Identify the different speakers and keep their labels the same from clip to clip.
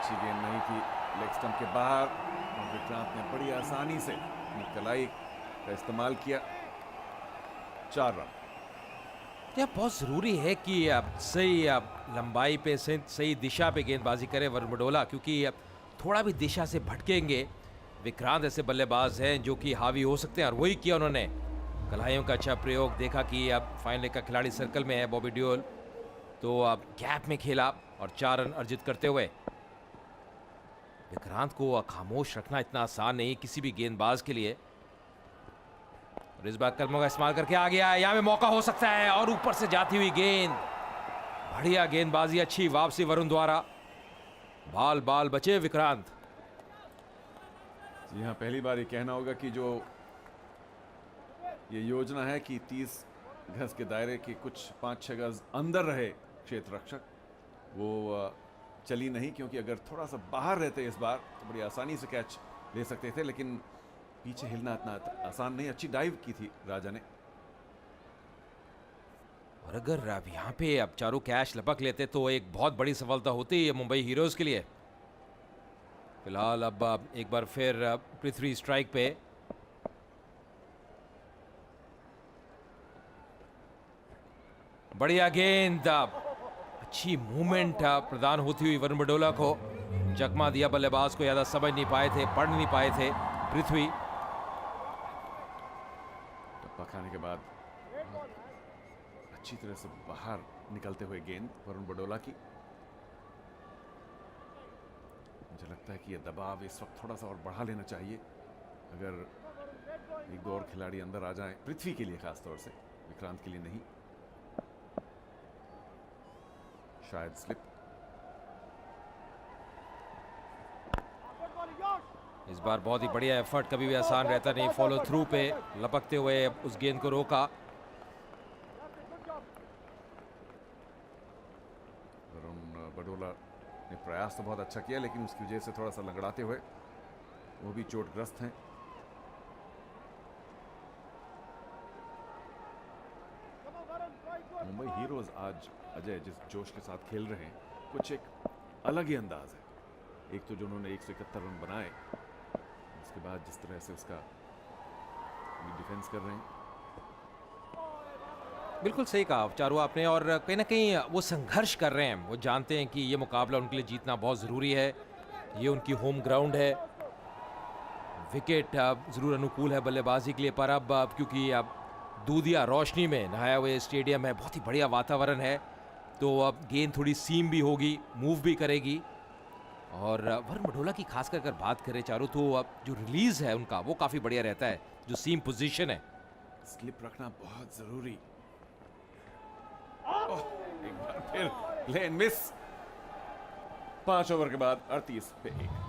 Speaker 1: अच्छी गेंद नहीं थी, लेग स्टंप के बाहर, और विक्रांत ने बड़ी आसानी से अपनी कलाई का इस्तेमाल किया। 4 रन।
Speaker 2: यह बहुत ज़रूरी है कि सही लंबाई पे सही दिशा पे गेंदबाजी करे वरुण बडोला, क्योंकि थोड़ा भी दिशा से भटकेंगे। विक्रांत ऐसे बल्लेबाज हैं जो कि हावी हो सकते हैं, और वही किया उन्होंने। कलाइयों का अच्छा प्रयोग देखा कि अब फाइनल का खिलाड़ी सर्कल में है बॉबी डियोल, तो अब गैप में खेला और 4 रन अर्जित करते हुए। विक्रांत को खामोश रखना इतना आसान नहीं किसी भी गेंदबाज के लिए। और इस बार कदमों का इस्तेमाल करके आ गया है, यहाँ पे मौका हो सकता है, और ऊपर से जाती हुई गेंद। बढ़िया गेंदबाजी, अच्छी वापसी वरुण द्वारा। बाल बाल बचे विक्रांत।
Speaker 1: जी हाँ, पहली बार ये कहना होगा कि जो ये योजना है कि 30 गज के दायरे के कुछ 5-6 गज अंदर रहे क्षेत्र रक्षक, वो चली नहीं, क्योंकि अगर थोड़ा सा बाहर रहते इस बार तो बड़ी आसानी से कैच ले सकते थे, लेकिन पीछे हिलना इतना आसान नहीं। अच्छी डाइव की थी राजा ने।
Speaker 2: और अगर अब यहाँ पे अब चारों कैच लपक लेते तो एक बहुत बड़ी सफलता होती है मुंबई हीरोज के लिए। फिलहाल अब एक बार फिर पृथ्वी स्ट्राइक पे। बढ़िया गेंद, अच्छी मूवमेंट प्रदान होती हुई वरुण बडोला को। चकमा दिया बल्लेबाज को, ज्यादा समझ नहीं पाए थे, पढ़ नहीं पाए थे पृथ्वी।
Speaker 1: टप्पा खाने के बाद अच्छी तरह से बाहर निकलते हुए गेंद वरुण बडोला की। मुझे लगता है कि यह दबाव इस वक्त थोड़ा सा और बढ़ा लेना चाहिए, अगर 1-2 और खिलाड़ी अंदर आ जाएं, पृथ्वी के लिए खासतौर से, विक्रांत के लिए नहीं। शायद स्लिप।
Speaker 2: इस बार बहुत ही बढ़िया एफर्ट, कभी भी आसान रहता नहीं। फॉलो थ्रू पे लपकते हुए उस गेंद को रोका।
Speaker 1: वरुण बडोला ने प्रयास तो बहुत अच्छा किया, लेकिन उसकी वजह से थोड़ा सा लंगड़ाते हुए वो भी चोटग्रस्त हैं। मुंबई हीरोज आज अजय जिस जोश के साथ खेल रहे हैं, कुछ एक अलग ही अंदाज है। एक तो जो उन्होंने 171 रन बनाए, उसके बाद जिस तरह से उसका डिफेंस कर रहे हैं।
Speaker 2: बिल्कुल सही कहा चारू आपने, और कहीं ना कहीं वो संघर्ष कर रहे हैं। वो जानते हैं कि ये मुकाबला उनके लिए जीतना बहुत ज़रूरी है, ये उनकी होम ग्राउंड है। विकेट ज़रूर अनुकूल है बल्लेबाजी के लिए, पर अब क्योंकि अब दूधिया रोशनी में नहाया हुए स्टेडियम है, बहुत ही बढ़िया वातावरण है, तो अब गेंद थोड़ी सीम भी होगी, मूव भी करेगी। और वरुण बडोला की खासकर अगर बात करें चारू, तो अब जो रिलीज है उनका वो काफ़ी बढ़िया रहता है, जो सीम पोजीशन है।
Speaker 1: स्लिप रखना बहुत जरूरी। एक बार फिर लेन मिस। 5 ओवर के बाद 38 पे 1।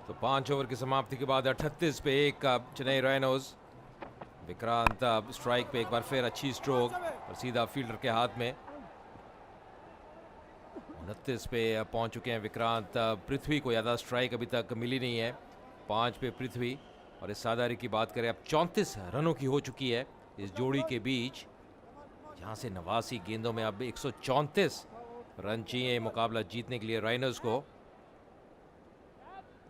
Speaker 2: तो 5 ओवर की समाप्ति के बाद 38 पे 1 चेन्नई राइनोज। विक्रांत स्ट्राइक पे, एक बार फिर अच्छी स्ट्रोक और सीधा फील्डर के हाथ में। 29 पे पहुंच चुके हैं विक्रांत। पृथ्वी को ज़्यादा स्ट्राइक अभी तक मिली नहीं है। 5 पे पृथ्वी, और इस सादारी की बात करें, अब 34 रनों की हो चुकी है इस जोड़ी के बीच, जहां से 89 गेंदों में अब 134 रन चाहिए मुकाबला जीतने के लिए राइनोज को।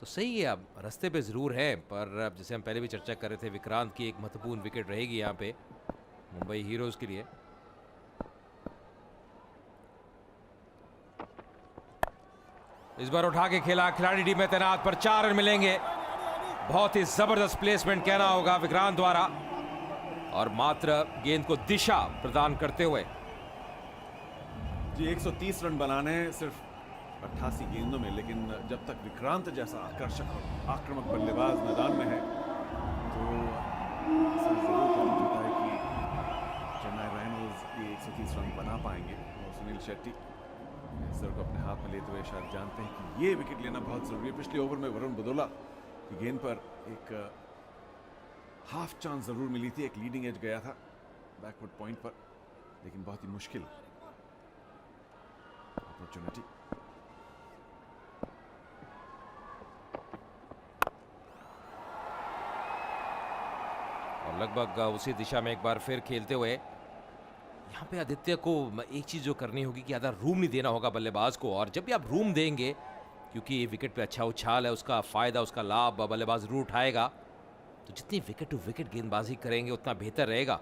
Speaker 2: तो सही है, अब रास्ते पे ज़रूर है, पर अब जैसे हम पहले भी चर्चा कर रहे थे, विक्रांत की एक महत्वपूर्ण विकेट रहेगी यहाँ पे मुंबई हीरोज के लिए। इस बार उठा के खेला, खिलाड़ी टीम में तैनात, पर 4 रन मिलेंगे। बहुत ही जबरदस्त प्लेसमेंट कहना होगा विक्रांत द्वारा, और मात्र गेंद को दिशा प्रदान करते हुए।
Speaker 1: जी 130 रन बनाने सिर्फ 88 गेंदों में, लेकिन जब तक विक्रांत जैसा आकर्षक और आक्रामक बल्लेबाज मैदान में है, तो इससे जरूर प्रतीत होता है कि चेन्नई राइनोज ये 130 रन बना पाएंगे। और सुनील शेट्टी सर को अपने हाथ में लेते हुए शायद जानते हैं कि ये विकेट लेना बहुत जरूरी है। पिछले ओवर में वरुण बडोला की गेंद पर एक हाफ चांस जरूर मिली थी, एक लीडिंग एज गया था बैकवर्ड पॉइंट पर, लेकिन बहुत ही मुश्किल अपॉर्चुनिटी।
Speaker 2: और लगभग उसी दिशा में एक बार फिर खेलते हुए यहाँ पे आदित्य को एक चीज़ जो करनी होगी कि ज़्यादा रूम नहीं देना होगा बल्लेबाज को, और जब भी आप रूम देंगे, क्योंकि विकेट पे अच्छा उछाल है, उसका फ़ायदा, उसका लाभ बल्लेबाज जरूर उठाएगा, तो जितनी विकेट टू विकेट गेंदबाजी करेंगे उतना बेहतर रहेगा।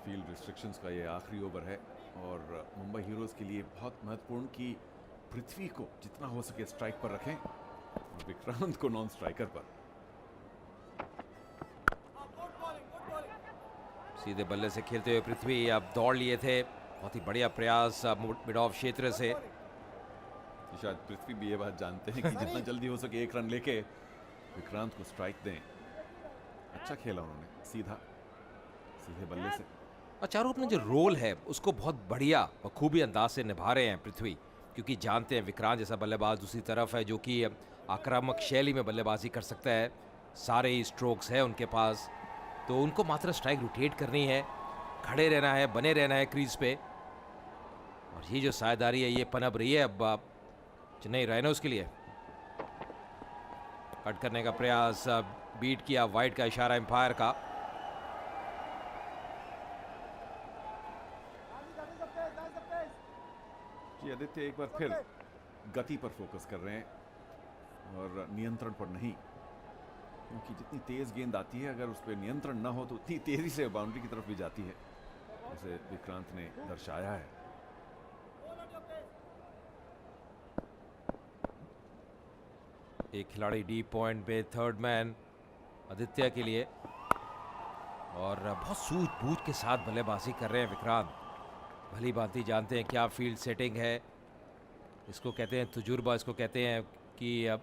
Speaker 1: फील्ड रिस्ट्रिक्शंस का ये आखिरी ओवर है और मुंबई हीरोज के लिए बहुत महत्वपूर्ण कि पृथ्वी को जितना हो सके स्ट्राइक पर रखें और विक्रांत को नॉन स्ट्राइकर पर।
Speaker 2: सीधे बल्ले से खेलते हुए पृथ्वी अब दौड़ लिए थे, बहुत ही बढ़िया प्रयास मिड ऑफ क्षेत्र से।
Speaker 1: शायद पृथ्वी भी ये बात जानते हैं कि जितना जल्दी हो सके एक रन लेके विक्रांत को स्ट्राइक दें। अच्छा खेला उन्होंने, सीधे बल्ले से।
Speaker 2: और चारों अपना जो रोल है उसको बहुत बढ़िया बखूबी अंदाज से निभा रहे हैं पृथ्वी, क्योंकि जानते हैं विक्रांत जैसा बल्लेबाज दूसरी तरफ है जो कि आक्रामक शैली में बल्लेबाजी कर सकता है, सारे ही स्ट्रोक्स है उनके पास, तो उनको मात्र स्ट्राइक रोटेट करनी है, खड़े रहना है, बने रहना है क्रीज पे। और ये जो साझेदारी है ये पनप रही है अब चेन्नई राइनोज के लिए। कट करने का प्रयास, बीट किया, वाइड का इशारा एम्पायर का।
Speaker 1: जी आदित्य एक बार फिर गति पर फोकस कर रहे हैं और नियंत्रण पर नहीं, क्योंकि जितनी तेज गेंद आती है अगर उस पर नियंत्रण ना हो तो उतनी तेजी से बाउंड्री की तरफ भी जाती है, जैसे विक्रांत ने दर्शाया है।
Speaker 2: एक खिलाड़ी डीप पॉइंट पे, थर्ड मैन आदित्य के लिए, और बहुत सूझबूझ के साथ बल्लेबाजी कर रहे हैं विक्रांत। भली भांति जानते हैं क्या फील्ड सेटिंग है, इसको कहते हैं तजुर्बा, इसको कहते हैं कि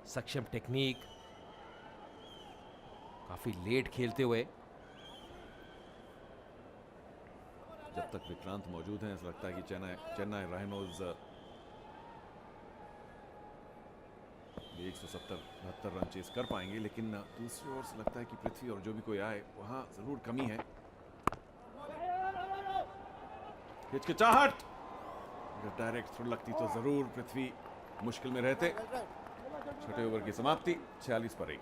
Speaker 2: सक्षम टेक्निक। काफी लेट खेलते हुए,
Speaker 1: जब तक विक्रांत मौजूद हैं ऐसा लगता है कि चेन्नई राइनोज 170-72 रन चेस कर पाएंगे, लेकिन दूसरी ओर से लगता है कि पृथ्वी और जो भी कोई आए वहां जरूर कमी है। हिचकिचाहट, अगर डायरेक्ट थ्रो लगती तो जरूर पृथ्वी मुश्किल में रहते। छठे ओवर की समाप्ति 46 पर 1।